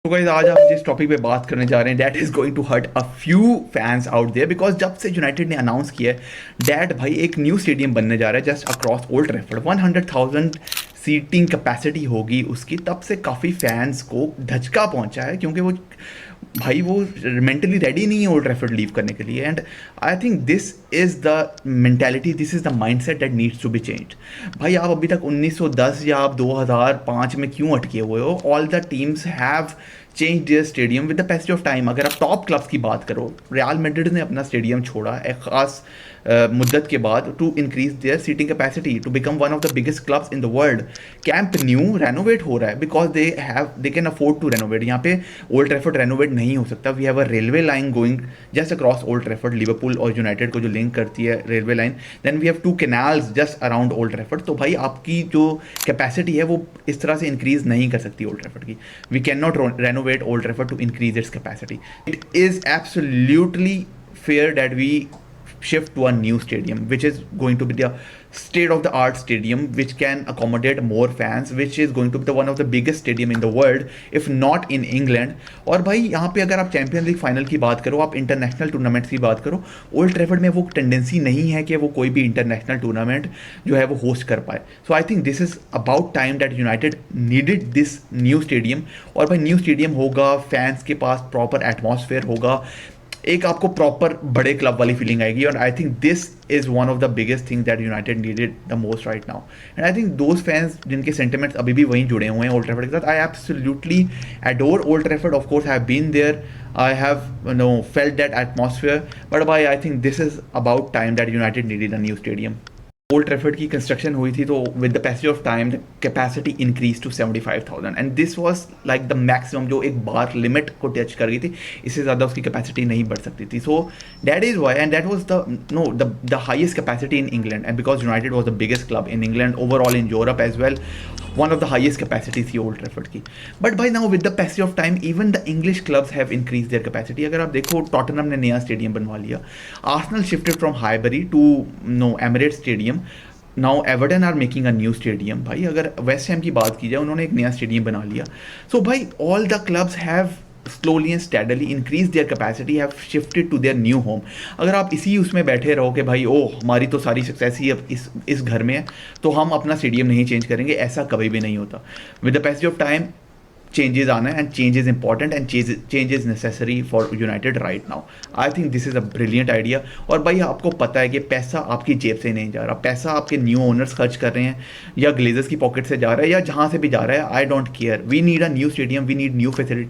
तो गाइस आज हम जिस टॉपिक पे बात करने जा रहे हैं that is going to hurt a few fans out there because जब से यूनाइटेड ने अनाउंस किया है दैट भाई एक न्यू स्टेडियम बनने जा रहा है just across Old Trafford 100,000 seating capacity होगी उसकी, तब से काफ़ी फैंस को धचका पहुंचा है क्योंकि वो मेंटली रेडी नहीं है ओल्ड ट्रैफर्ड लीव करने के लिए। And I think this is the mentality, this is the mindset that needs to be change. भाई आप अभी तक 1910 या आप 2005 में क्यों अटके हुए हो? All the teams have change their stadium with the passage of time. अगर आप टॉप क्लब्स की बात करो, रियल मैड्रिड ने अपना स्टेडियम छोड़ा एक खास मुद्दत के बाद to increase their seating capacity to become one of the biggest clubs in the world. Camp Nou renovate हो रहा है because they can afford to renovate. यहाँ पे ओल्ड ट्रैफर्ड रेनोवेट नहीं हो सकता। We have a railway line going just across Old Trafford, Liverpool और United को जो लिंक करती है railway line. Then we have 2 canals just around Old Trafford. तो भाई आपकी जो कैपेसिटी है वो इस तरह से इंक्रीज नहीं कर सकती ओल्ड ट्रैफर्ड की। We can not renovate Old Trafford to increase its capacity. It is absolutely fair that we shift to a new stadium which is going to be the state of the art stadium which can accommodate more fans, which is going to be the one of the biggest stadium in the world if not in England। और भाई यहाँ पे अगर आप champions league final की बात करो, आप इंटरनेशनल टूर्नामेंट्स की बात करो, ओल्ड ट्रैफर्ड में वो टेंडेंसी नहीं है कि वो कोई भी इंटरनेशनल टूर्नामेंट जो है वो होस्ट कर पाए। So I think this is about time that United needed this new stadium. और भाई न्यू स्टेडियम होगा, फैंस के पास प्रॉपर एटमॉस्फेयर होगा, एक आपको प्रॉपर बड़े क्लब वाली फीलिंग आएगी। और आई think this is one of the biggest thing that United needed the most right now. And I think those fans जिनके सेंटिमेंट्स अभी भी वहीं जुड़े हुए हैं ओल्ड ट्रैफर्ड के साथ, I absolutely adore Old Trafford. Of course I have been there, I have no felt that atmosphere, but भाई I think this is about time that United needed a new stadium. Old Trafford की construction हुई थी तो with the passage of time the capacity increase to 75,000 and this was like the maximum, जो एक बार limit को touch कर गई थी। इससे ज़्यादा उसकी कैपेसिटी नहीं बढ़ सकती थी। So that is why and that was the highest capacity in England and because United was the biggest club in England, overall in Europe as well, one of the highest capacity थी Old Trafford की। But भाई now with the passage of time even the English clubs have increase their capacity. अगर आप देखो Tottenham ने नया stadium बनवा लिया, Arsenal shifted from Highbury to Emirates stadium, now Everton are making a new stadium. भाई अगर वेस्ट हैम की बात की जाए, उन्होंने एक नया स्टेडियम बना लिया। सो भाई all the clubs have slowly and steadily increase their capacity, have shifted to their new home। अगर आप इसी उसमें बैठे रहो कि भाई ओ हमारी तो सारी सक्सेस ही अब इस घर में है तो हम अपना स्टेडियम नहीं चेंज करेंगे, ऐसा कभी भी नहीं होता। With the passage of time changes आना है and change is important and change is necessary for United right now. I think this is a brilliant idea. और भाई आपको पता है कि पैसा आपकी जेब से नहीं जा रहा, पैसा आपके न्यू ओनर्स खर्च कर रहे हैं या ग्लेजर्स की पॉकेट से जा रहा है या जहाँ से भी जा रहा है। I don't care, we need a new stadium, we need new facilities.